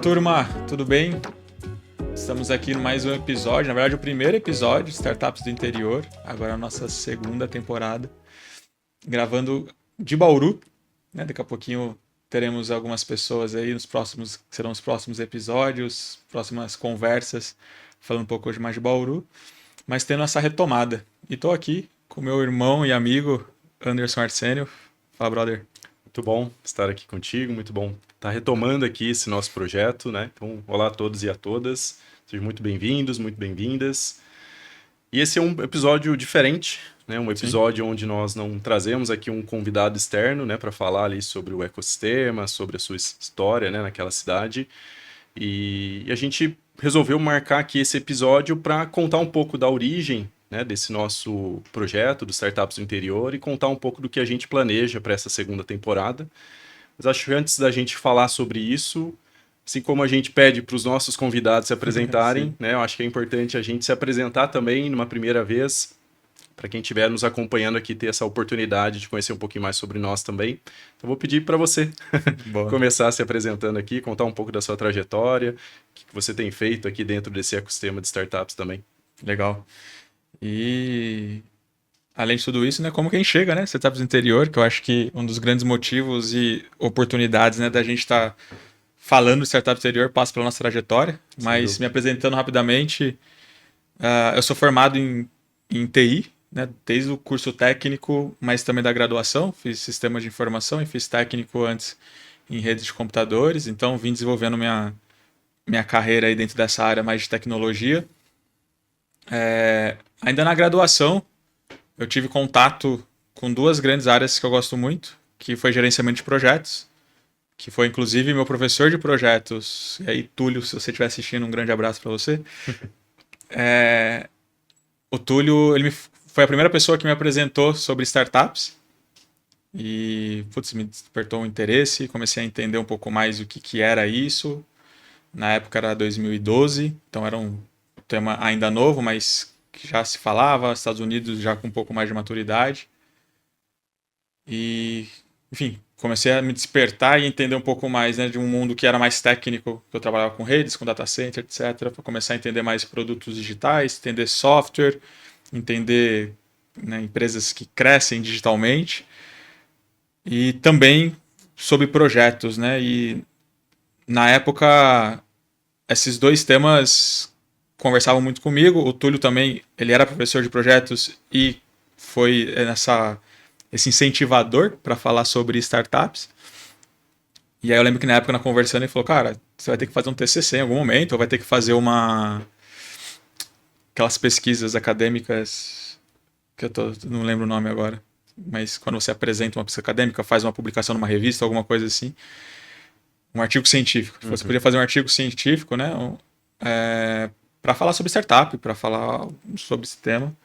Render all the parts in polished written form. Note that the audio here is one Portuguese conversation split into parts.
turma, tudo bem? Estamos aqui no mais um episódio, na verdade o primeiro episódio, Startups do Interior, agora a nossa segunda temporada, gravando de Bauru, né? Daqui a pouquinho teremos algumas pessoas aí que serão os próximos episódios, próximas conversas, falando um pouco hoje mais de Bauru, mas tendo essa retomada. E estou aqui com meu irmão e amigo Anderson Arsênio. Fala, brother. Muito bom estar aqui contigo, muito bom estar retomando aqui esse nosso projeto, né? Então, olá a todos e a todas, sejam muito bem-vindos, muito bem-vindas. E esse é um episódio diferente, né? Um episódio onde nós não trazemos aqui um convidado externo, né? Para falar ali sobre o ecossistema, sobre a sua história, né? Naquela cidade. E a gente resolveu marcar aqui esse episódio para contar um pouco da origem, né, desse nosso projeto do Startups do Interior e contar um pouco do que a gente planeja para essa segunda temporada. Mas acho que antes da gente falar sobre isso, assim como a gente pede para os nossos convidados se apresentarem, né, eu acho que é importante a gente se apresentar também numa primeira vez, para quem estiver nos acompanhando aqui ter essa oportunidade de conhecer um pouquinho mais sobre nós também. Então vou pedir para você começar se apresentando aqui, contar um pouco da sua trajetória, o que você tem feito aqui dentro desse ecossistema de startups também. Legal. E além de tudo isso, né, como que a gente chega, né, Startups do Interior, que eu acho que um dos grandes motivos e oportunidades, né, da gente estar falando de Startup do Interior passa pela nossa trajetória, mas me apresentando rapidamente, eu sou formado em TI, né, desde o curso técnico, mas também da graduação, fiz sistemas de informação e fiz técnico antes em redes de computadores, então vim desenvolvendo minha carreira aí dentro dessa área mais de tecnologia. Ainda na graduação, eu tive contato com duas grandes áreas que eu gosto muito, que foi gerenciamento de projetos, que foi inclusive meu professor de projetos, e aí Túlio, se você estiver assistindo, um grande abraço para você. O Túlio, foi a primeira pessoa que me apresentou sobre startups, e putz, me despertou um interesse, comecei a entender um pouco mais o que era isso. Na época era 2012, então era um tema ainda novo, mas que já se falava, Estados Unidos já com um pouco mais de maturidade. E, enfim, comecei a me despertar e entender um pouco mais, né, de um mundo que era mais técnico, que eu trabalhava com redes, com data center, etc. Para começar a entender mais produtos digitais, entender software, entender, né, empresas que crescem digitalmente e também sobre projetos, né? E na época esses dois temas conversavam muito comigo. O Túlio também, ele era professor de projetos e foi esse incentivador para falar sobre startups. E aí eu lembro que na época, na conversando, ele falou, cara, você vai ter que fazer um TCC em algum momento, ou vai ter que fazer aquelas pesquisas acadêmicas, que não lembro o nome agora, mas quando você apresenta uma pesquisa acadêmica, faz uma publicação numa revista, alguma coisa assim, um artigo científico. Você podia fazer um artigo científico, né, para falar sobre startup, para falar sobre esse tema.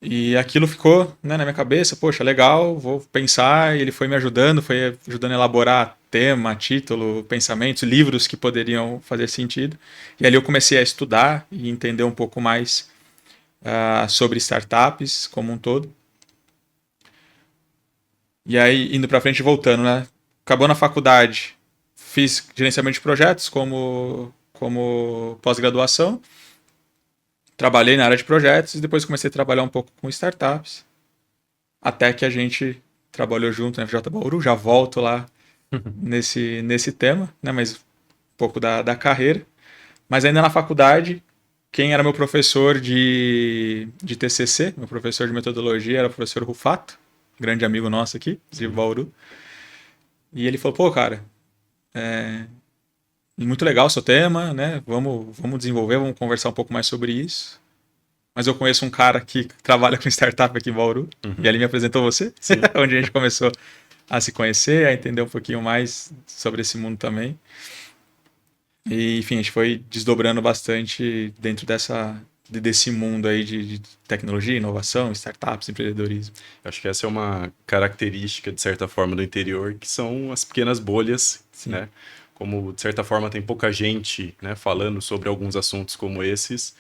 E aquilo ficou, né, na minha cabeça, poxa, legal, vou pensar, e ele foi me ajudando, foi ajudando a elaborar tema, título, pensamentos, livros que poderiam fazer sentido. E ali eu comecei a estudar e entender um pouco mais sobre startups como um todo. E aí, indo para frente e voltando, né? Acabou na faculdade, fiz gerenciamento de projetos como pós-graduação. Trabalhei na área de projetos e depois comecei a trabalhar um pouco com startups. Até que a gente trabalhou junto na FJ Bauru, já volto lá nesse tema, né? Mas um pouco da carreira. Mas ainda na faculdade, quem era meu professor de TCC, meu professor de metodologia, era o professor Rufato, grande amigo nosso aqui, de Bauru. E ele falou, pô, cara, muito legal o seu tema, né? Vamos desenvolver, vamos conversar um pouco mais sobre isso. Mas eu conheço um cara que trabalha com startup aqui em Bauru, e ele me apresentou você, onde a gente começou a se conhecer, a entender um pouquinho mais sobre esse mundo também. E, enfim, a gente foi desdobrando bastante dentro desse mundo aí de tecnologia, inovação, startups, empreendedorismo. Acho que essa é uma característica, de certa forma, do interior, que são as pequenas bolhas, né? Como, de certa forma, tem pouca gente, né, falando sobre alguns assuntos como esses,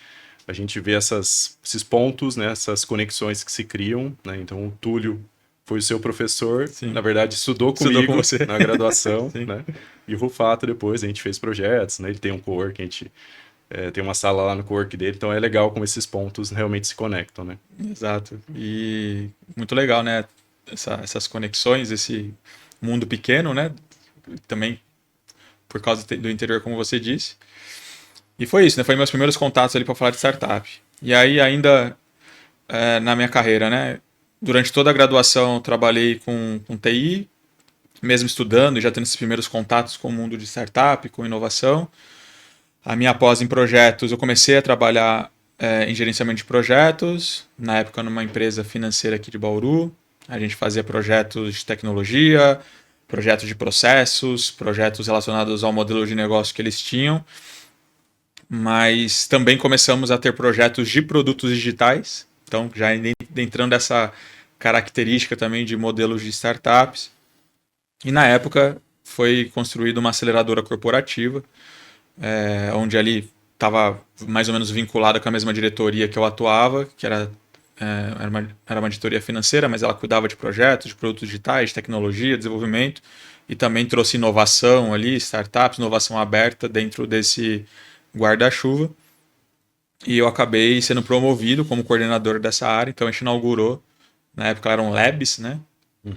a gente vê esses pontos, né, essas conexões que se criam, né? Então, o Túlio foi o seu professor, Sim. na verdade estudou Estudou comigo com você. na graduação, Sim. né? E o Rufato depois a gente fez projetos, né? Ele tem um coworking, a gente tem uma sala lá no coworking dele, então é legal como esses pontos realmente se conectam, né? Exato. E muito legal, né? Essas conexões, esse mundo pequeno, né? Também por causa do interior, como você disse. E foi isso, né? Foi meus primeiros contatos ali para falar de startup. E aí, ainda na minha carreira, né? Durante toda a graduação, eu trabalhei com TI, mesmo estudando e já tendo esses primeiros contatos com o mundo de startup, com inovação. A minha pós em projetos, eu comecei a trabalhar em gerenciamento de projetos, na época numa empresa financeira aqui de Bauru. A gente fazia projetos de tecnologia, projetos de processos, projetos relacionados ao modelo de negócio que eles tinham. Mas também começamos a ter projetos de produtos digitais, então já entrando nessa característica também de modelos de startups. E na época foi construída uma aceleradora corporativa, onde ali estava mais ou menos vinculada com a mesma diretoria que eu atuava, que era uma diretoria financeira, mas ela cuidava de projetos, de produtos digitais, de tecnologia, desenvolvimento, e também trouxe inovação ali, startups, inovação aberta dentro desse guarda-chuva. E eu acabei sendo promovido como coordenador dessa área, então a gente inaugurou, na época eram labs, né?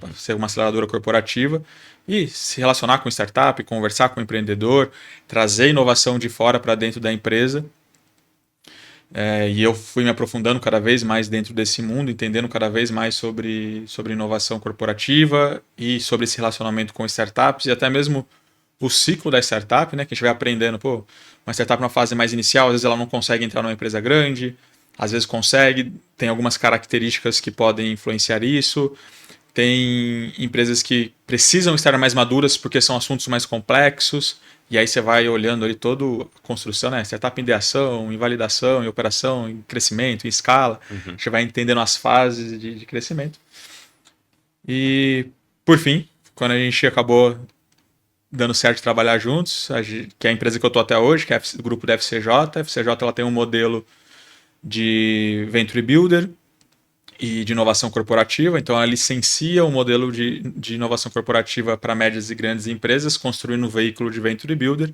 Para ser uma aceleradora corporativa e se relacionar com startup, conversar com o empreendedor, trazer inovação de fora para dentro da empresa. E eu fui me aprofundando cada vez mais dentro desse mundo, entendendo cada vez mais sobre inovação corporativa e sobre esse relacionamento com startups e até mesmo o ciclo da startup, né? Que a gente vai aprendendo, pô, uma startup na fase mais inicial, às vezes ela não consegue entrar numa empresa grande, às vezes consegue, tem algumas características que podem influenciar isso. Tem empresas que precisam estar mais maduras porque são assuntos mais complexos. E aí você vai olhando ali toda a construção, né? Startup em ideação, em validação, em operação, em crescimento, em escala. Você vai entendendo as fases de crescimento. E, por fim, quando a gente acabou dando certo de trabalhar juntos, que é a empresa que eu estou até hoje, que é o grupo da FCJ. A FCJ ela tem um modelo de Venture Builder e de inovação corporativa, então ela licencia o modelo de inovação corporativa para médias e grandes empresas, construindo um veículo de Venture Builder.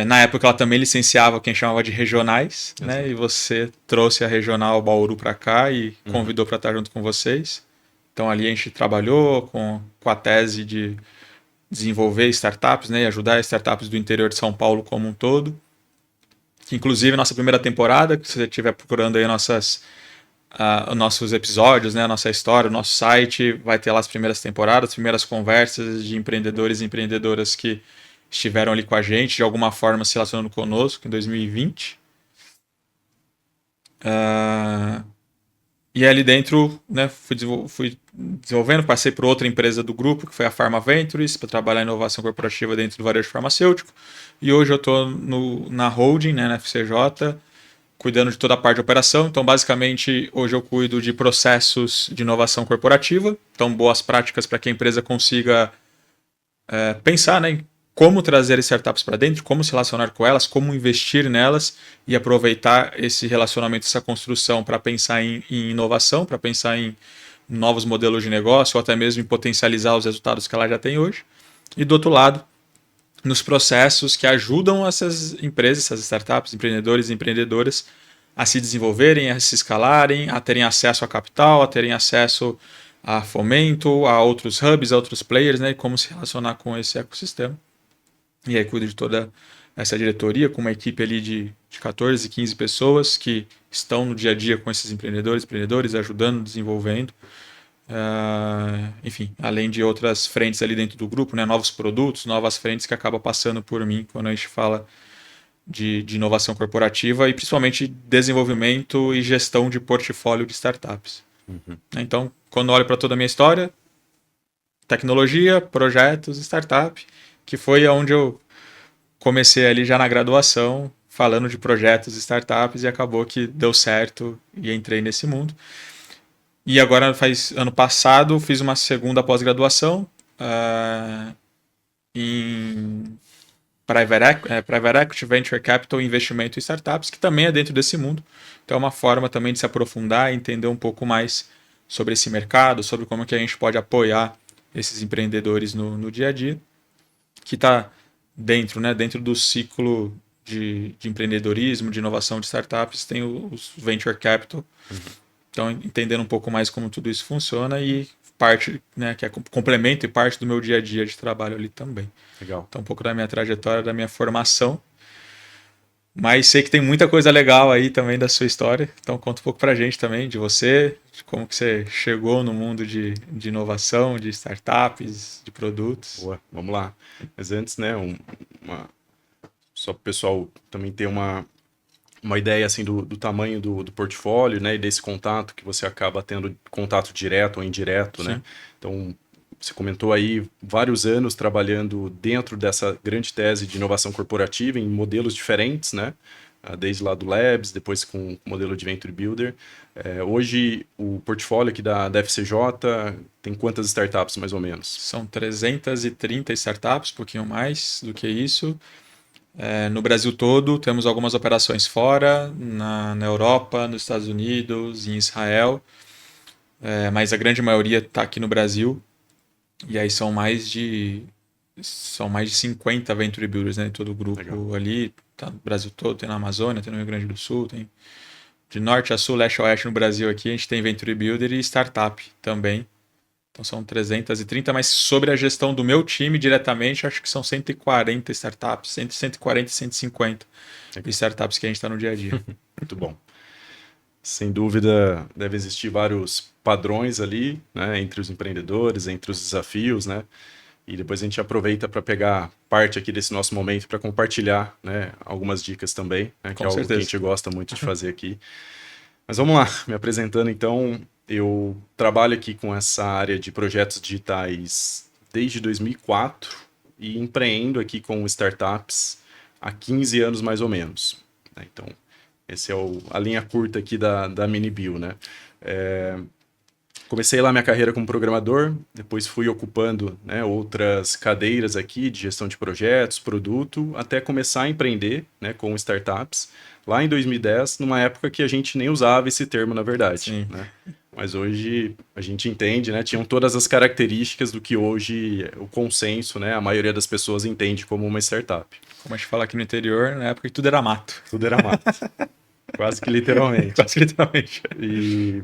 Na época ela também licenciava quem chamava de regionais, né? E você trouxe a regional Bauru para cá e convidou para estar junto com vocês. Então ali a gente trabalhou com a tese de desenvolver startups, né? E ajudar startups do interior de São Paulo como um todo. Inclusive, nossa primeira temporada, que você estiver procurando aí nossos episódios, né, a nossa história, o nosso site, vai ter lá as primeiras temporadas, as primeiras conversas de empreendedores e empreendedoras que estiveram ali com a gente, de alguma forma se relacionando conosco em 2020. E ali dentro, né, fui desenvolvendo, passei por outra empresa do grupo, que foi a Pharma Ventures, para trabalhar em inovação corporativa dentro do varejo farmacêutico. E hoje eu estou na holding, né, na FCJ, cuidando de toda a parte de operação. Então, basicamente, hoje eu cuido de processos de inovação corporativa. Então, boas práticas para que a empresa consiga pensar, né, em como trazer startups para dentro, como se relacionar com elas, como investir nelas e aproveitar esse relacionamento, essa construção para pensar em inovação, para pensar em novos modelos de negócio ou até mesmo em potencializar os resultados que ela já tem hoje. E do outro lado, nos processos que ajudam essas empresas, essas startups, empreendedores e empreendedoras a se desenvolverem, a se escalarem, a terem acesso a capital, a terem acesso a fomento, a outros hubs, a outros players, né, e como se relacionar com esse ecossistema. E aí cuido de toda essa diretoria com uma equipe ali de 14, 15 pessoas que estão no dia a dia com esses empreendedores, ajudando, desenvolvendo. Enfim, além de outras frentes ali dentro do grupo, né, novos produtos, novas frentes que acabam passando por mim quando a gente fala de inovação corporativa e principalmente desenvolvimento e gestão de portfólio de startups. Então, quando olho para toda a minha história, tecnologia, projetos, startup, que foi onde eu comecei ali já na graduação, falando de projetos, startups, e acabou que deu certo e entrei nesse mundo. E agora, ano passado, fiz uma segunda pós-graduação em Private Equity, Venture Capital, Investimento em Startups, que também é dentro desse mundo. Então é uma forma também de se aprofundar e entender um pouco mais sobre esse mercado, sobre como que a gente pode apoiar esses empreendedores no dia a dia, que está dentro, né, dentro do ciclo de empreendedorismo, de inovação de startups, tem os venture capital. Então, entendendo um pouco mais como tudo isso funciona e parte, né, que é complemento e parte do meu dia a dia de trabalho ali também. Legal. Então, um pouco da minha trajetória, da minha formação. Mas sei que tem muita coisa legal aí também da sua história. Então, conta um pouco pra gente também de você, de como que você chegou no mundo de inovação, de startups, de produtos. Boa, vamos lá. Mas antes, né, só para o pessoal também ter uma ideia assim do tamanho do portfólio, né, e desse contato que você acaba tendo contato direto ou indireto, né? Então, você comentou aí vários anos trabalhando dentro dessa grande tese de inovação corporativa em modelos diferentes, né? Desde lá do Labs, depois com o modelo de Venture Builder. Hoje, o portfólio aqui da FCJ tem quantas startups, mais ou menos? São 330 startups, um pouquinho mais do que isso. No Brasil todo, temos algumas operações fora, na Europa, nos Estados Unidos, em Israel, mas a grande maioria está aqui no Brasil. E aí são mais de 50 Venture Builders, né? Todo o grupo Legal. ali, tá no Brasil todo, tem na Amazônia, tem no Rio Grande do Sul, tem de norte a sul, leste a oeste no Brasil aqui, a gente tem Venture Builder e Startup também. Então são 330, mas sobre a gestão do meu time diretamente, acho que são 140 startups, entre 140 e 150 startups que a gente está no dia a dia. Muito bom. Sem dúvida, deve existir vários padrões ali, né, entre os empreendedores, entre os desafios, né? E depois a gente aproveita para pegar parte aqui desse nosso momento para compartilhar, né, algumas dicas também, né, que é algo que a gente gosta muito de fazer aqui. Mas vamos lá, me apresentando então. Eu trabalho aqui com essa área de projetos digitais desde 2004 e empreendo aqui com startups há 15 anos mais ou menos. Então, essa é a linha curta aqui da MiniBio, né? Comecei lá minha carreira como programador, depois fui ocupando, né, outras cadeiras aqui de gestão de projetos, produto, até começar a empreender, né, com startups, lá em 2010, numa época que a gente nem usava esse termo, na verdade. Né? Mas hoje a gente entende, né, tinham todas as características do que hoje o consenso, né, a maioria das pessoas entende como uma startup. Como a gente fala aqui no interior, na época que tudo era mato. Tudo era mato. Quase que literalmente. Quase que literalmente. E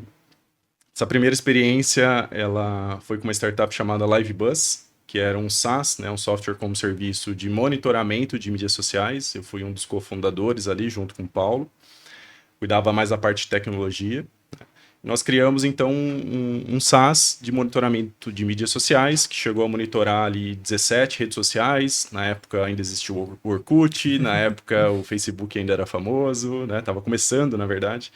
essa primeira experiência, ela foi com uma startup chamada LiveBus, que era um SaaS, né, um software como serviço de monitoramento de mídias sociais. Eu fui um dos cofundadores ali, junto com o Paulo. Cuidava mais da parte de tecnologia. Nós criamos, então, um SaaS de monitoramento de mídias sociais, que chegou a monitorar ali 17 redes sociais. Na época ainda existia o Orkut, na época o Facebook ainda era famoso, né? Tava começando, na verdade.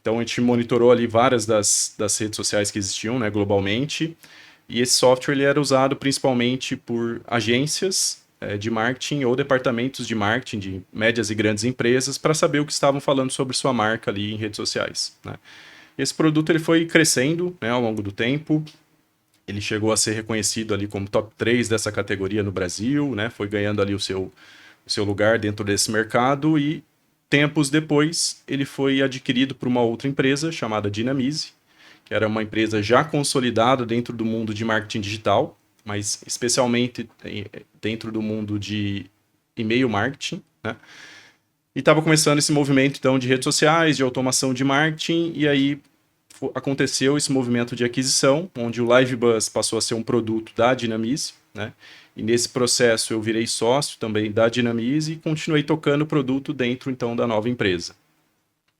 Então, a gente monitorou ali várias das redes sociais que existiam, né, globalmente. E esse software ele era usado principalmente por agências de marketing ou departamentos de marketing de médias e grandes empresas para saber o que estavam falando sobre sua marca ali em redes sociais. Né? Esse produto ele foi crescendo, né, ao longo do tempo. Ele chegou a ser reconhecido ali como top 3 dessa categoria no Brasil, né? Foi ganhando ali o seu lugar dentro desse mercado e tempos depois, ele foi adquirido por uma outra empresa chamada Dynamize, que era uma empresa já consolidada dentro do mundo de marketing digital, mas especialmente dentro do mundo de e-mail marketing, né? E estava começando esse movimento, então, de redes sociais, de automação de marketing, e aí aconteceu esse movimento de aquisição, onde o LiveBus passou a ser um produto da Dynamize, né? E nesse processo eu virei sócio também da Dynamize e continuei tocando o produto dentro, então, da nova empresa.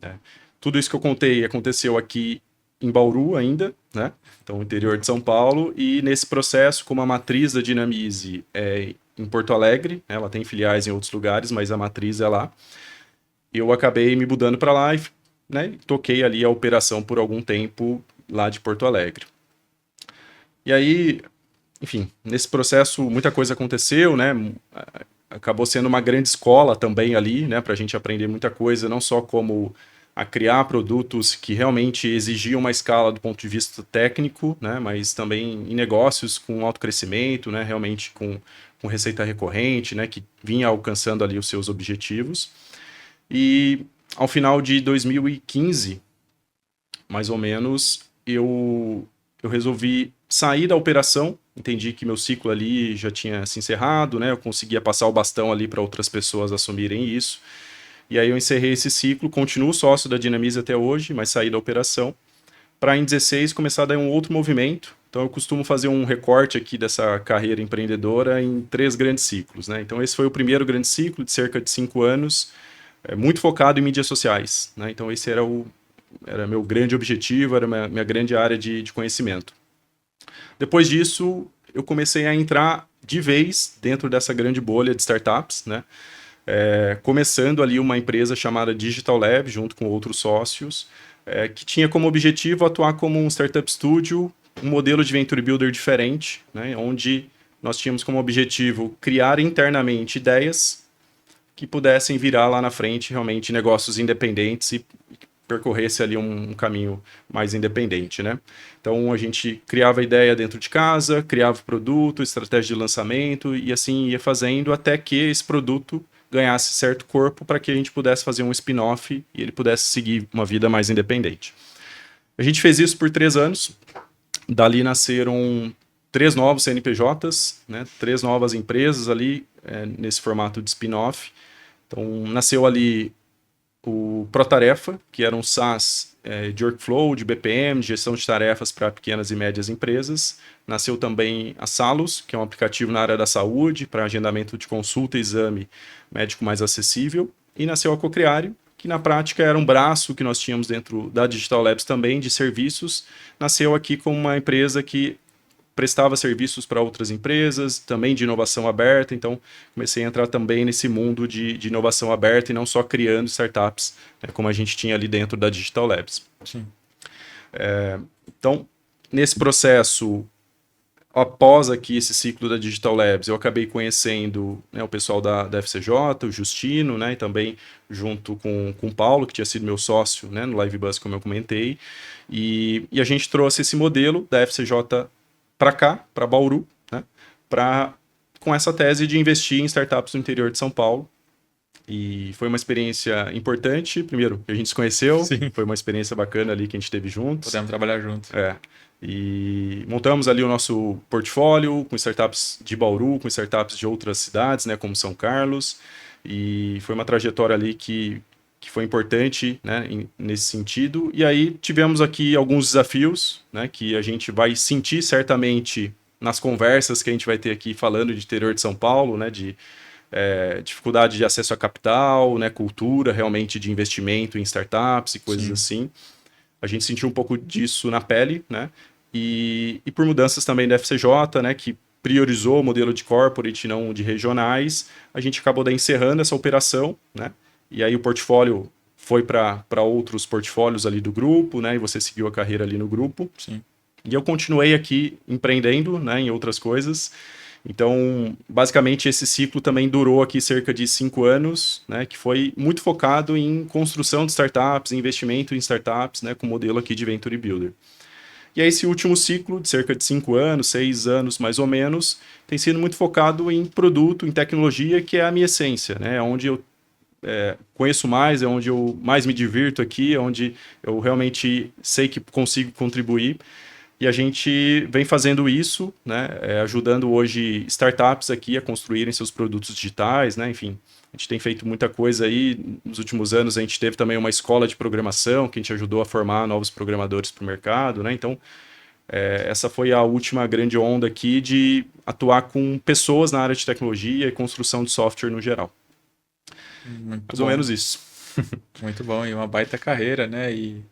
Né? Tudo isso que eu contei aconteceu aqui em Bauru ainda, né? Então, interior de São Paulo, e nesse processo, como a matriz da Dynamize é em Porto Alegre, né? Ela tem filiais em outros lugares, mas a matriz é lá, eu acabei me mudando para lá e, né, toquei ali a operação por algum tempo lá de Porto Alegre. E aí, enfim, nesse processo muita coisa aconteceu, né? Acabou sendo uma grande escola também ali, né? Para a gente aprender muita coisa, não só como a criar produtos que realmente exigiam uma escala do ponto de vista técnico, né? Mas também em negócios com alto crescimento, né? Realmente com receita recorrente, né? Que vinha alcançando ali os seus objetivos. E ao final de 2015, mais ou menos, eu resolvi sair da operação, entendi que meu ciclo ali já tinha se encerrado, né? Eu conseguia passar o bastão ali para outras pessoas assumirem isso. E aí eu encerrei esse ciclo, continuo sócio da Dinamize até hoje, mas saí da operação, para em 16 começar a dar um outro movimento. Então eu costumo fazer um recorte aqui dessa carreira empreendedora em 3 grandes ciclos, né? Então esse foi o primeiro grande ciclo de cerca de 5 anos, muito focado em mídias sociais, né? Então esse era meu grande objetivo, era minha grande área de conhecimento. Depois disso, eu comecei a entrar de vez dentro dessa grande bolha de startups, né? Começando ali uma empresa chamada Digital Lab, junto com outros sócios, que tinha como objetivo atuar como um startup studio, um modelo de venture builder diferente, né? Onde nós tínhamos como objetivo criar internamente ideias que pudessem virar lá na frente realmente negócios independentes e percorresse ali um caminho mais independente, né? Então a gente criava a ideia dentro de casa, criava o produto, estratégia de lançamento e assim ia fazendo até que esse produto ganhasse certo corpo para que a gente pudesse fazer um spin-off e ele pudesse seguir uma vida mais independente. A gente fez isso por 3 anos, dali nasceram 3 novos CNPJs, né? 3 novas empresas ali nesse formato de spin-off. Então nasceu ali o ProTarefa, que era um SaaS de workflow, de BPM, de gestão de tarefas para pequenas e médias empresas. Nasceu também a Salus, que é um aplicativo na área da saúde, para agendamento de consulta e exame médico mais acessível. E nasceu a Cocriário, que na prática era um braço que nós tínhamos dentro da Digital Labs também, de serviços. Nasceu aqui como uma empresa que prestava serviços para outras empresas, também de inovação aberta, então comecei a entrar também nesse mundo de inovação aberta e não só criando startups, né, como a gente tinha ali dentro da Digital Labs. Sim. Então, nesse processo, após aqui esse ciclo da Digital Labs, eu acabei conhecendo, né, o pessoal da FCJ, o Justino, né, e também junto com o Paulo, que tinha sido meu sócio, né, no LiveBus, como eu comentei, e a gente trouxe esse modelo da FCJ para cá, para Bauru, né, com essa tese de investir em startups no interior de São Paulo. E foi uma experiência importante. Primeiro, que a gente se conheceu, Sim. foi uma experiência bacana ali que a gente teve juntos. Podemos trabalhar juntos. E montamos ali o nosso portfólio com startups de Bauru, com startups de outras cidades, né, como São Carlos. E foi uma trajetória ali que foi importante, né, nesse sentido. E aí tivemos aqui alguns desafios, né, que a gente vai sentir certamente nas conversas que a gente vai ter aqui falando de interior de São Paulo, né, de dificuldade de acesso a capital, né, cultura realmente de investimento em startups e coisas assim. A gente sentiu um pouco disso na pele, né, e por mudanças também da FCJ, né, que priorizou o modelo de corporate, não de regionais, a gente acabou daí encerrando essa operação, né, e aí o portfólio foi para outros portfólios ali do grupo, né, e você seguiu a carreira ali no grupo. Sim. E eu continuei aqui empreendendo, né, em outras coisas. Então, basicamente, esse ciclo também durou aqui cerca de 5 anos, né, que foi muito focado em construção de startups, investimento em startups, né, com modelo aqui de Venture Builder. E aí esse último ciclo, de cerca de 5 anos, 6 anos mais ou menos, tem sido muito focado em produto, em tecnologia, que é a minha essência, né, onde eu conheço mais, é onde eu mais me divirto aqui, é onde eu realmente sei que consigo contribuir. E a gente vem fazendo isso, né, ajudando hoje startups aqui a construírem seus produtos digitais, né, enfim. A gente tem feito muita coisa aí. Nos últimos anos a gente teve também uma escola de programação que a gente ajudou a formar novos programadores para o mercado, né? Então, essa foi a última grande onda aqui de atuar com pessoas na área de tecnologia e construção de software no geral. Muito Mais bom. ou menos isso. Muito bom, e uma baita carreira, né? E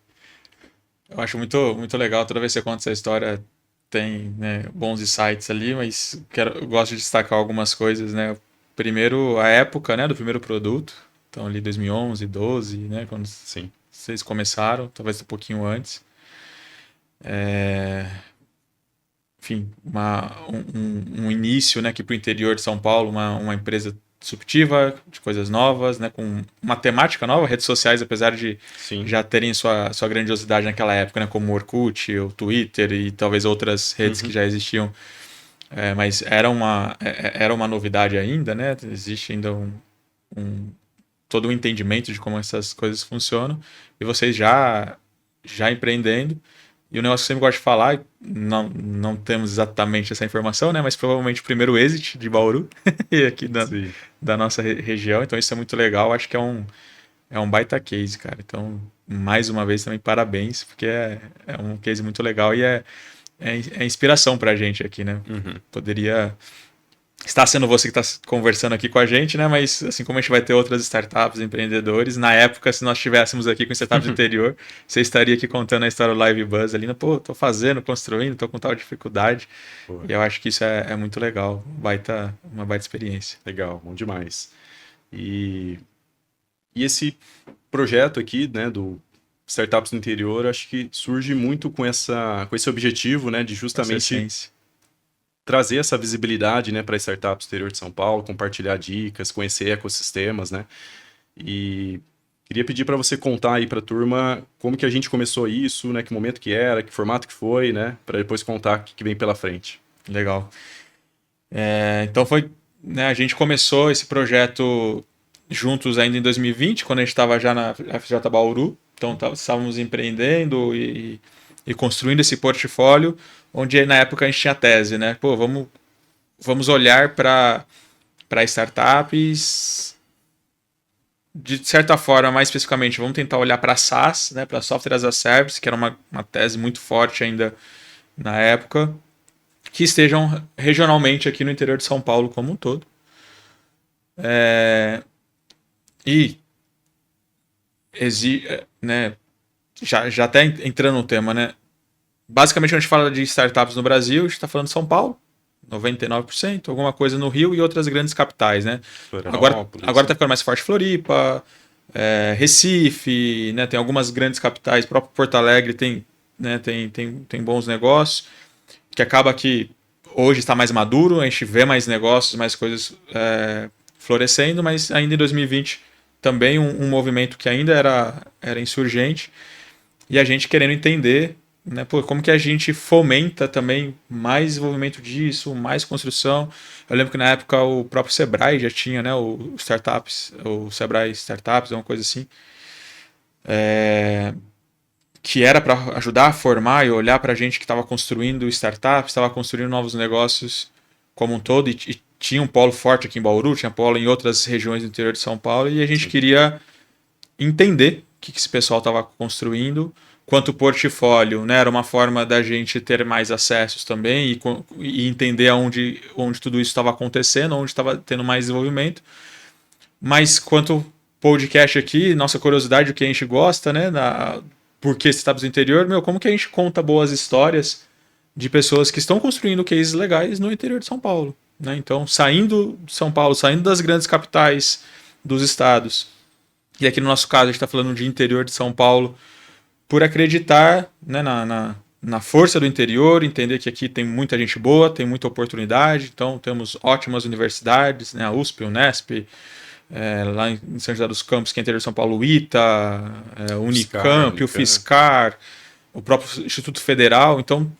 eu acho muito, muito legal, toda vez que você conta essa história, tem, né, bons insights ali, mas eu gosto de destacar algumas coisas, né? Primeiro, a época, né, do primeiro produto, então ali 2011, 12, né, quando Sim. vocês começaram, talvez um pouquinho antes. Enfim, um início, né, aqui para o interior de São Paulo, uma empresa disruptiva, de coisas novas, né, com uma temática nova, redes sociais, apesar de Sim. já terem sua grandiosidade naquela época, né, como o Orkut, o Twitter e talvez outras redes que já existiam, mas era uma novidade ainda, né, existe ainda todo um entendimento de como essas coisas funcionam, e vocês já já empreendendo. E o negócio que eu sempre gosto de falar, não temos exatamente essa informação, né? Mas provavelmente o primeiro exit de Bauru, aqui da nossa região. Então isso é muito legal. Acho que é um baita case, cara. Então, mais uma vez também parabéns, porque é um case muito legal e é inspiração pra gente aqui, né? Poderia está sendo você que está conversando aqui com a gente, né? Mas assim como a gente vai ter outras startups, empreendedores, na época, se nós estivéssemos aqui com startups do interior, você estaria aqui contando a história do Live Buzz ali, né? Pô, tô fazendo, construindo, tô com tal dificuldade. Pô. E eu acho que isso é muito legal, uma baita experiência. Legal, bom demais. E esse projeto aqui, né, do Startups no Interior, acho que surge muito com esse objetivo, né, de justamente trazer essa visibilidade, né, para startups do interior de São Paulo, compartilhar dicas, conhecer ecossistemas, né? E queria pedir para você contar aí para a turma como que a gente começou isso, né, que momento que era, que formato que foi, né, para depois contar o que vem pela frente. Legal. Então né, a gente começou esse projeto juntos ainda em 2020, quando a gente estava já na FJ Bauru. Então estávamos empreendendo e construindo esse portfólio, onde na época a gente tinha a tese, né? Pô, vamos olhar para startups, de certa forma, mais especificamente, vamos tentar olhar para SaaS, né? Para Software as a Service, que era uma tese muito forte ainda na época, que estejam regionalmente aqui no interior de São Paulo como um todo. Né, já até entrando no tema, né? Basicamente, quando a gente fala de startups no Brasil, a gente está falando de São Paulo, 99%, alguma coisa no Rio e outras grandes capitais, né? Agora está ficando mais forte Floripa, Recife, né? Tem algumas grandes capitais, próprio Porto Alegre tem bons negócios, que acaba que hoje está mais maduro, a gente vê mais negócios, mais coisas florescendo, mas ainda em 2020 também um movimento que ainda era insurgente, e a gente querendo entender, né, como que a gente fomenta também mais desenvolvimento disso, mais construção. Eu lembro que na época o próprio Sebrae já tinha, né, o Sebrae Startups, uma coisa assim, que era para ajudar a formar e olhar para a gente que estava construindo startups, estava construindo novos negócios como um todo, e tinha um polo forte aqui em Bauru, tinha polo em outras regiões do interior de São Paulo, e a gente queria entender o que esse pessoal estava construindo, quanto portfólio, né, era uma forma da gente ter mais acessos também e entender onde tudo isso estava acontecendo, onde estava tendo mais desenvolvimento. Mas quanto podcast aqui, nossa curiosidade, o que a gente gosta, né, por que startups do interior, como que a gente conta boas histórias de pessoas que estão construindo cases legais no interior de São Paulo, né? Então, saindo de São Paulo, saindo das grandes capitais dos estados, e aqui no nosso caso a gente está falando de interior de São Paulo, por acreditar, né, na força do interior, entender que aqui tem muita gente boa, tem muita oportunidade, então temos ótimas universidades, né, a USP, a Unesp, lá em São José dos Campos, que é interior de São Paulo, o ITA, Unicamp, o FISCAR, o próprio Instituto Federal, então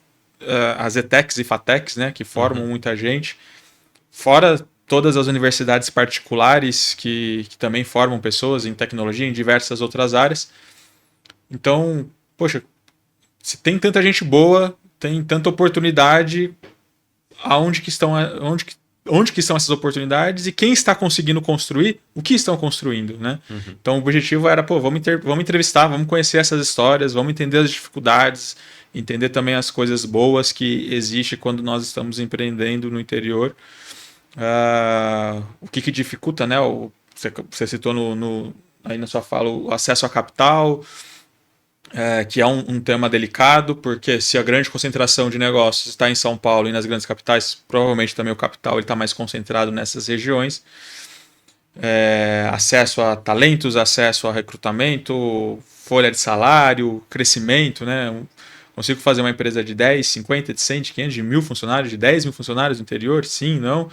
as ETECs e FATECs, né, que formam muita gente, fora todas as universidades particulares que também formam pessoas em tecnologia, em diversas outras áreas. Então, poxa, se tem tanta gente boa, tem tanta oportunidade, onde que estão essas oportunidades e quem está conseguindo construir, o que estão construindo, né? Então o objetivo era, vamos entrevistar, vamos conhecer essas histórias, vamos entender as dificuldades, entender também as coisas boas que existem quando nós estamos empreendendo no interior. O que dificulta, né? Você citou aí na sua fala o acesso a capital, que é um tema delicado, porque se a grande concentração de negócios está em São Paulo e nas grandes capitais, provavelmente também o capital está mais concentrado nessas regiões. Acesso a talentos, acesso a recrutamento, folha de salário, crescimento, né? Consigo fazer uma empresa de 10, 50, de 100, de 500, de 1.000 funcionários, de 10 mil funcionários no interior? Sim, não.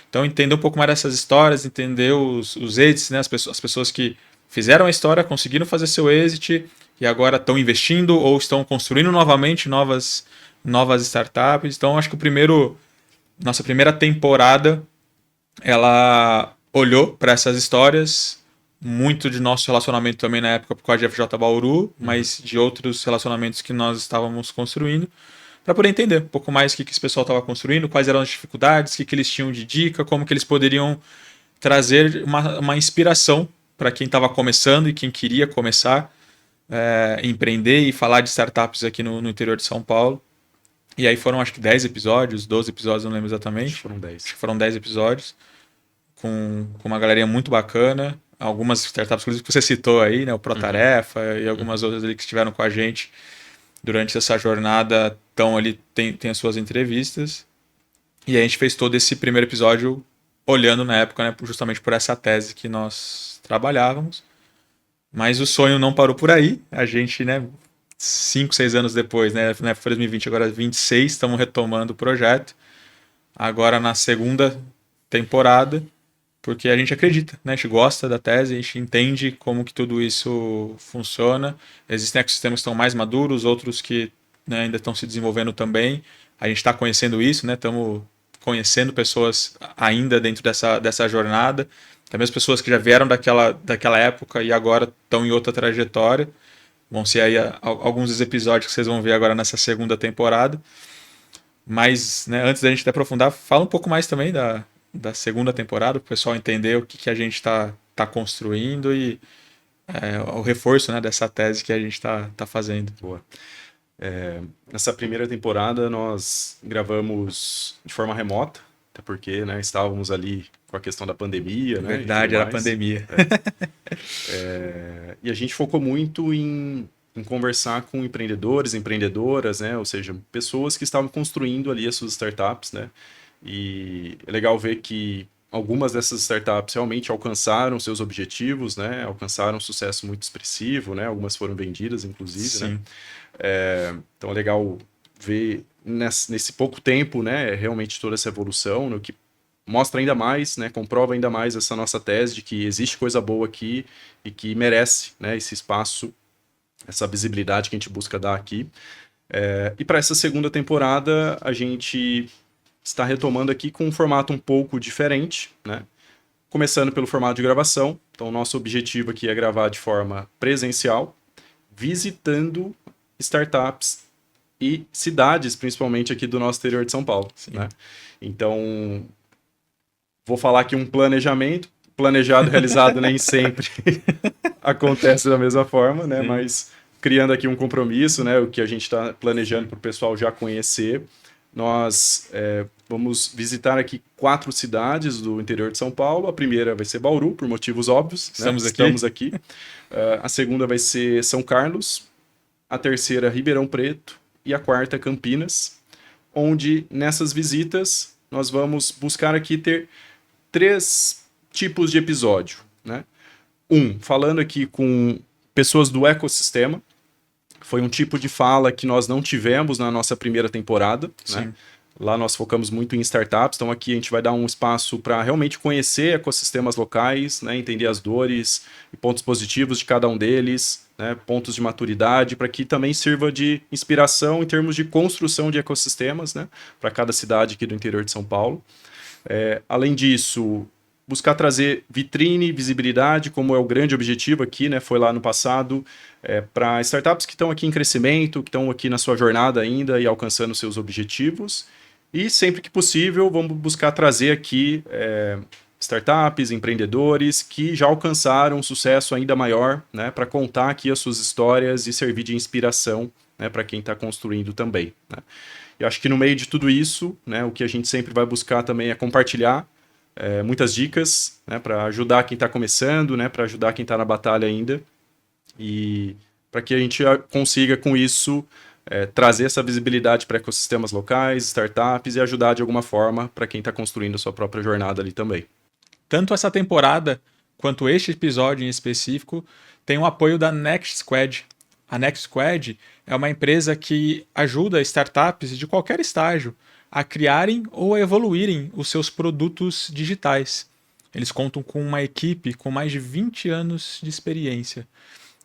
Então, entender um pouco mais dessas histórias, entender os exits, né? As pessoas que fizeram a história, conseguiram fazer seu exit e agora estão investindo ou estão construindo novamente novas startups. Então, acho que nossa primeira temporada, ela olhou para essas histórias, muito de nosso relacionamento também na época por causa de FJ Bauru, mas de outros relacionamentos que nós estávamos construindo, para poder entender um pouco mais o que esse pessoal estava construindo, quais eram as dificuldades, o que eles tinham de dica, como que eles poderiam trazer uma inspiração para quem estava começando e quem queria começar, empreender e falar de startups aqui no interior de São Paulo. E aí foram acho que 10 episódios, 12 episódios, não lembro exatamente. Acho que foram 10. Acho que foram 10 episódios, com uma galerinha muito bacana. Algumas startups, inclusive, que você citou aí, né? O Protarefa e algumas outras ali que estiveram com a gente durante essa jornada, estão ali, tem as suas entrevistas. E a gente fez todo esse primeiro episódio olhando na época, né, justamente por essa tese que nós trabalhávamos. Mas o sonho não parou por aí. A gente, né, 5, 6 anos depois, né, na época foi 2020, agora 26, estamos retomando o projeto. Agora na segunda temporada, porque a gente acredita, né? A gente gosta da tese, a gente entende como que tudo isso funciona. Existem ecossistemas que estão mais maduros, outros que, né, ainda estão se desenvolvendo também. A gente está conhecendo isso, né? Estamos conhecendo pessoas ainda dentro dessa jornada. Também as pessoas que já vieram daquela época e agora estão em outra trajetória. Vão ser aí alguns dos episódios que vocês vão ver agora nessa segunda temporada. Mas, né, antes da gente aprofundar, fala um pouco mais também da segunda temporada, para o pessoal entender o que a gente está construindo e o reforço, né, dessa tese que a gente está fazendo. Boa. Nessa primeira temporada nós gravamos de forma remota, até porque, né, estávamos ali com a questão da pandemia, né? Verdade, era a pandemia. E a gente focou muito em conversar com empreendedores, empreendedoras, né? Ou seja, pessoas que estavam construindo ali as suas startups, né? E é legal ver que algumas dessas startups realmente alcançaram seus objetivos, né? Alcançaram um sucesso muito expressivo, né? Algumas foram vendidas, inclusive, Sim. né? Então é legal ver nesse pouco tempo, né? Realmente toda essa evolução, no que mostra ainda mais, né? Comprova ainda mais essa nossa tese de que existe coisa boa aqui e que merece, né, esse espaço, essa visibilidade que a gente busca dar aqui. E para essa segunda temporada, a gente está retomando aqui com um formato um pouco diferente, né? Começando pelo formato de gravação. Então, o nosso objetivo aqui é gravar de forma presencial, visitando startups e cidades, principalmente aqui do nosso interior de São Paulo, né? Então, vou falar aqui um planejamento. Planejado, realizado nem sempre acontece da mesma forma, né? Sim. Mas criando aqui um compromisso, né? O que a gente está planejando para o pessoal já conhecer. Nós vamos visitar aqui 4 cidades do interior de São Paulo. A primeira vai ser Bauru, por motivos óbvios. Estamos aqui. A segunda vai ser São Carlos. A terceira, Ribeirão Preto. E a quarta, Campinas. Onde, nessas visitas, nós vamos buscar aqui ter 3 tipos de episódio, né? Falando aqui com pessoas do ecossistema. Foi um tipo de fala que nós não tivemos na nossa primeira temporada, né? Lá nós focamos muito em startups, então aqui a gente vai dar um espaço para realmente conhecer ecossistemas locais, né? Entender as dores e pontos positivos de cada um deles, né? Pontos de maturidade, para que também sirva de inspiração em termos de construção de ecossistemas, né? Para cada cidade aqui do interior de São Paulo. Além disso, buscar trazer vitrine, visibilidade, como é o grande objetivo aqui, né? Foi lá no passado, para startups que estão aqui em crescimento, que estão aqui na sua jornada ainda e alcançando seus objetivos. E sempre que possível, vamos buscar trazer aqui startups, empreendedores que já alcançaram um sucesso ainda maior, né? Para contar aqui as suas histórias e servir de inspiração, né, para quem está construindo também, né? Eu acho que no meio de tudo isso, né, o que a gente sempre vai buscar também é compartilhar muitas dicas, né, para ajudar quem está começando, né, para ajudar quem está na batalha ainda, e para que a gente consiga com isso trazer essa visibilidade para ecossistemas locais, startups, e ajudar de alguma forma para quem está construindo a sua própria jornada ali também. Tanto essa temporada quanto este episódio em específico tem o apoio da Next Squad. A Next Squad é uma empresa que ajuda startups de qualquer estágio a criarem ou a evoluírem os seus produtos digitais. Eles contam com uma equipe com mais de 20 anos de experiência.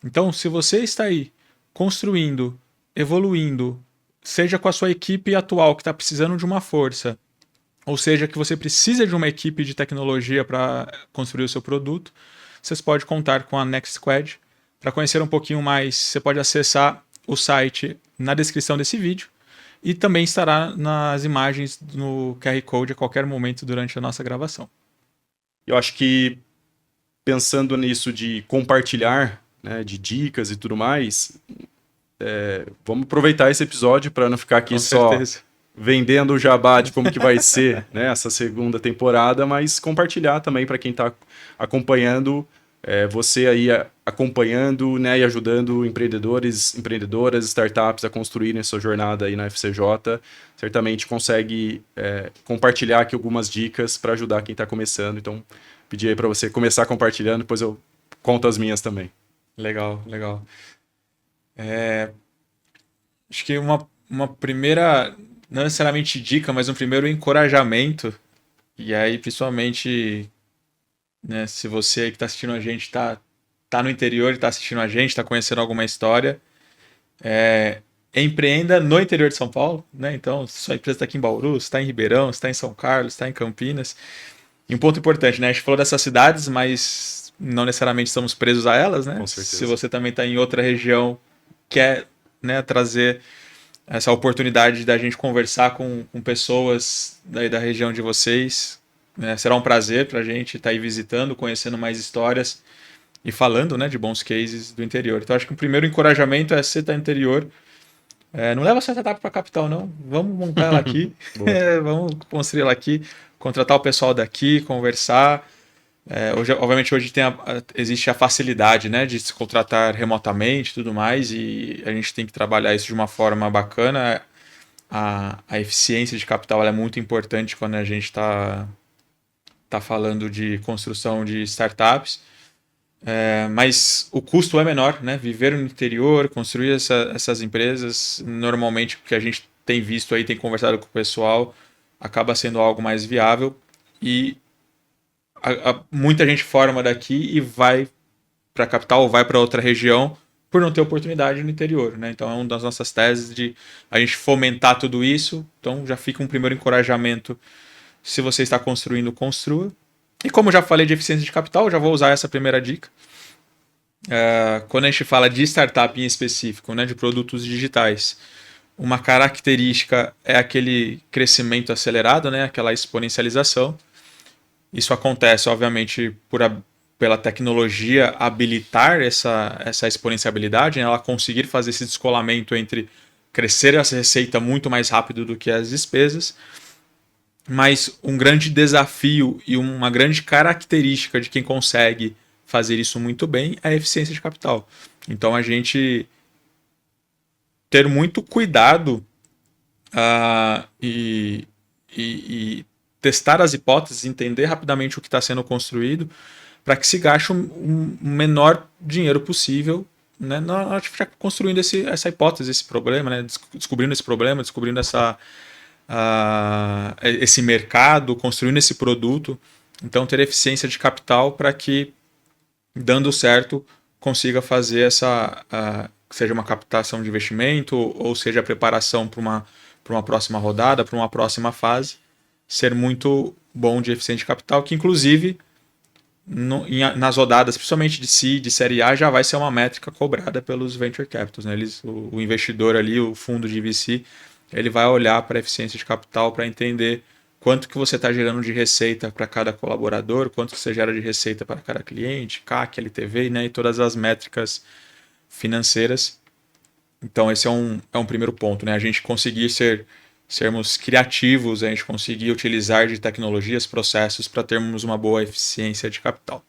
Então, se você está aí construindo, evoluindo, seja com a sua equipe atual que está precisando de uma força, ou seja, que você precisa de uma equipe de tecnologia para construir o seu produto, vocês podem contar com a Next Squad. Para conhecer um pouquinho mais, você pode acessar o site na descrição desse vídeo e também estará nas imagens no QR Code a qualquer momento durante a nossa gravação. Eu acho que pensando nisso de compartilhar, né, de dicas e tudo mais, vamos aproveitar esse episódio para não ficar aqui Com só certeza. vendendo o jabá de como que vai ser, né, essa segunda temporada, mas compartilhar também para quem está acompanhando, você aí acompanhando, né, e ajudando empreendedores, empreendedoras, startups a construírem sua jornada aí na FCJ, certamente consegue compartilhar aqui algumas dicas para ajudar quem está começando. Então, pedir aí para você começar compartilhando, depois eu conto as minhas também. Legal, legal. Acho que uma primeira, não necessariamente dica, mas um primeiro encorajamento, e aí principalmente, né, se você aí que está assistindo a gente tá no interior e está assistindo a gente, está conhecendo alguma história, empreenda no interior de São Paulo, né? Então, se sua empresa está aqui em Bauru, está em Ribeirão, está em São Carlos, está em Campinas. E um ponto importante, né? A gente falou dessas cidades, mas não necessariamente estamos presos a elas, né? Com certeza. Se você também está em outra região, quer, né, trazer essa oportunidade da gente conversar com pessoas daí da região de vocês, né? Será um prazer para a gente estar aí visitando, conhecendo mais histórias e falando, né, de bons cases do interior. Então, acho que o primeiro encorajamento é você estar no interior. Não leva sua startup para a capital, não. Vamos montar ela aqui, vamos construir ela aqui, contratar o pessoal daqui, conversar. Obviamente, hoje existe a facilidade, né, de se contratar remotamente e tudo mais, e a gente tem que trabalhar isso de uma forma bacana. A eficiência de capital ela é muito importante quando a gente está falando de construção de startups. Mas o custo é menor, né? Viver no interior, construir essas empresas, normalmente o que a gente tem visto aí, tem conversado com o pessoal, acaba sendo algo mais viável e muita gente forma daqui e vai para a capital ou vai para outra região por não ter oportunidade no interior, né? Então é uma das nossas teses de a gente fomentar tudo isso. Então já fica um primeiro encorajamento. Se você está construindo, construa. E como eu já falei de eficiência de capital, já vou usar essa primeira dica. Quando a gente fala de startup em específico, né, de produtos digitais, uma característica é aquele crescimento acelerado, né, aquela exponencialização. Isso acontece, obviamente, pela tecnologia habilitar essa exponenciabilidade, né, ela conseguir fazer esse descolamento entre crescer essa receita muito mais rápido do que as despesas. Mas um grande desafio e uma grande característica de quem consegue fazer isso muito bem é a eficiência de capital. Então a gente ter muito cuidado e testar as hipóteses, entender rapidamente o que está sendo construído para que se gaste o menor dinheiro possível, né, na hora de ficar construindo essa hipótese, esse problema, né, descobrindo esse problema, descobrindo esse mercado, construindo esse produto. Então, ter eficiência de capital para que, dando certo, consiga fazer seja uma captação de investimento ou seja a preparação para uma próxima rodada, para uma próxima fase, ser muito bom de eficiência de capital, que inclusive nas rodadas, principalmente de seed, de série A, já vai ser uma métrica cobrada pelos venture capitals, né? O investidor ali, o fundo de VC, ele vai olhar para a eficiência de capital para entender quanto que você está gerando de receita para cada colaborador, quanto que você gera de receita para cada cliente, CAC, LTV, né, e todas as métricas financeiras. Então esse é um primeiro ponto, né? A gente conseguir sermos criativos, a gente conseguir utilizar de tecnologias, processos para termos uma boa eficiência de capital.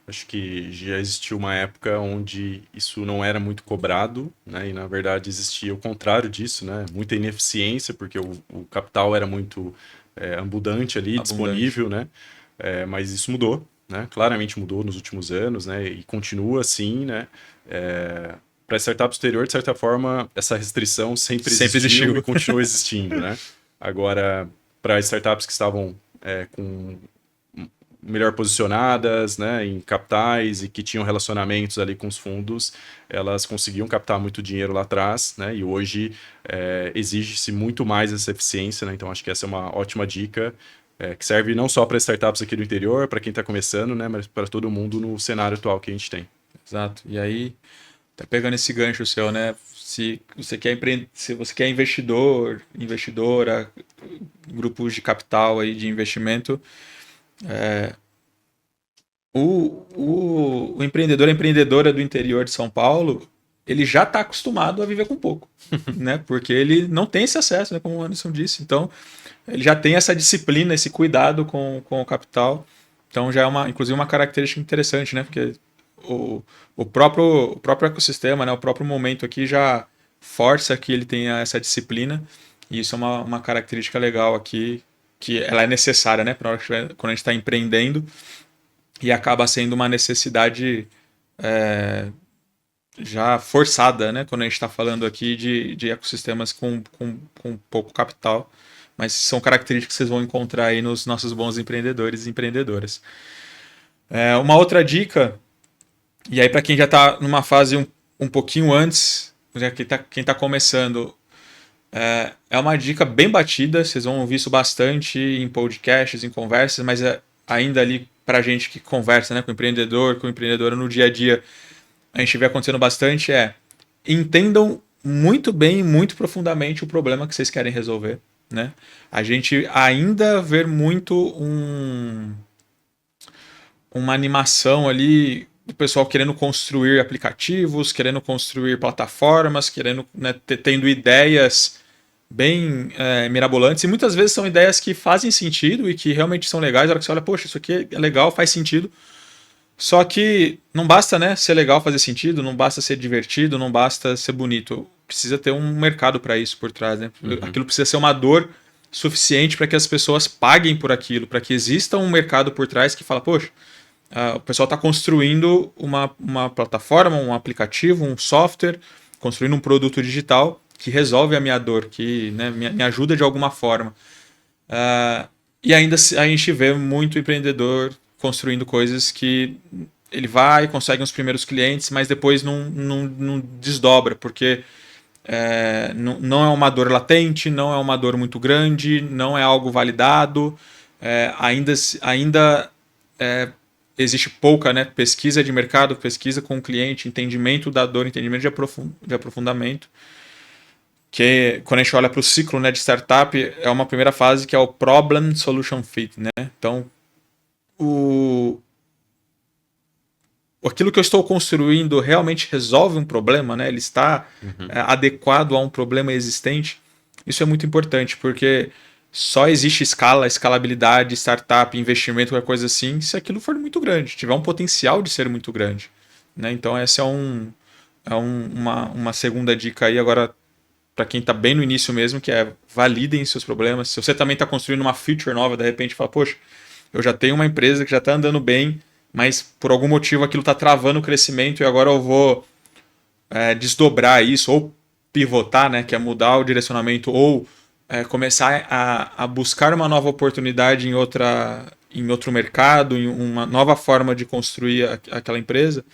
Acho que já existiu uma época onde isso não era muito cobrado, né? E na verdade existia o contrário disso, né? Muita ineficiência, porque o capital era muito abundante ali, disponível, né? Mas isso mudou, né? Claramente mudou nos últimos anos, né? E continua assim, né? Para startup exterior, de certa forma, essa restrição sempre existiu e continua existindo, né? Agora, para startups que estavam com melhor posicionadas, né, em capitais e que tinham relacionamentos ali com os fundos, elas conseguiam captar muito dinheiro lá atrás, né? E hoje exige-se muito mais essa eficiência, né? Então acho que essa é uma ótima dica que serve não só para startups aqui do interior, para quem está começando, né, mas para todo mundo no cenário atual que a gente tem. Exato. E aí, tá pegando esse gancho seu, né? Se você quer se você quer investidor, investidora, grupos de capital aí de investimento, o empreendedor, a empreendedora do interior de São Paulo, ele já está acostumado a viver com pouco, né? Porque ele não tem esse acesso, né? Como o Anderson disse. Então, ele já tem essa disciplina, esse cuidado com o capital. Então, já é inclusive uma característica interessante, né? Porque o próprio ecossistema, né? O próprio momento aqui já força que ele tenha essa disciplina. E isso é uma característica legal aqui, que ela é necessária, né? Quando a gente está empreendendo. E acaba sendo uma necessidade já forçada, né? Quando a gente está falando aqui de ecossistemas com pouco capital. Mas são características que vocês vão encontrar aí nos nossos bons empreendedores e empreendedoras. Uma outra dica, e aí para quem já está numa fase um pouquinho antes, quem tá começando, é uma dica bem batida, vocês vão ouvir isso bastante em podcasts, em conversas, mas ainda ali para a gente que conversa, né, com empreendedor, com empreendedora no dia a dia, a gente vê acontecendo bastante, entendam muito bem, muito profundamente o problema que vocês querem resolver, né? A gente ainda vê muito uma animação ali do pessoal querendo construir aplicativos, querendo construir plataformas, né, tendo ideias bem mirabolantes, e muitas vezes são ideias que fazem sentido e que realmente são legais. Na hora que você olha, poxa, isso aqui é legal, faz sentido. Só que não basta, né, ser legal, fazer sentido, não basta ser divertido, não basta ser bonito. Precisa ter um mercado para isso por trás, né? Aquilo precisa ser uma dor suficiente para que as pessoas paguem por aquilo, para que exista um mercado por trás que fala, poxa, o pessoal está construindo uma plataforma, um aplicativo, um software, construindo um produto digital que resolve a minha dor, que, né, me ajuda de alguma forma. E ainda a gente vê muito empreendedor construindo coisas que ele vai, consegue uns primeiros clientes, mas depois não desdobra, porque não é uma dor latente, não é uma dor muito grande, não é algo validado, ainda existe pouca, né, pesquisa de mercado, pesquisa com o cliente, entendimento da dor, entendimento de aprofundamento. Que quando a gente olha para o ciclo, né, de startup, é uma primeira fase que é o Problem Solution Fit, né? Então, aquilo que eu estou construindo realmente resolve um problema, né? Ele está adequado a um problema existente. Isso é muito importante, porque só existe escalabilidade, startup, investimento, qualquer coisa assim, se aquilo for muito grande, tiver um potencial de ser muito grande, né? Então, essa uma segunda dica aí. Agora, para quem está bem no início mesmo, que validem seus problemas. Se você também está construindo uma feature nova, de repente fala, poxa, eu já tenho uma empresa que já está andando bem, mas por algum motivo aquilo está travando o crescimento e agora eu vou desdobrar isso, ou pivotar, né, que é mudar o direcionamento, ou começar a buscar uma nova oportunidade em outro mercado, em uma nova forma de construir aquela empresa.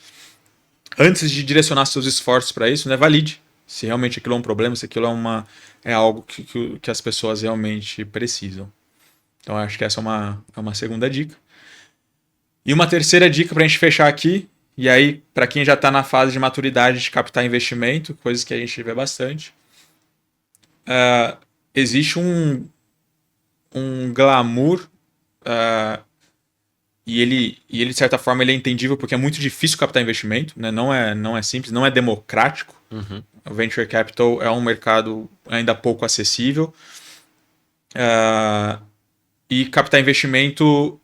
Antes de direcionar seus esforços para isso, né, valide se realmente aquilo é um problema, se aquilo é algo que as pessoas realmente precisam. Então, acho que essa é uma segunda dica. E uma terceira dica para a gente fechar aqui, e aí, para quem já está na fase de maturidade de captar investimento, coisas que a gente vê bastante, existe um glamour, e ele, de certa forma, ele é entendível porque é muito difícil captar investimento, né? Não é simples, não é democrático. O Venture Capital é um mercado ainda pouco acessível. E captar investimento,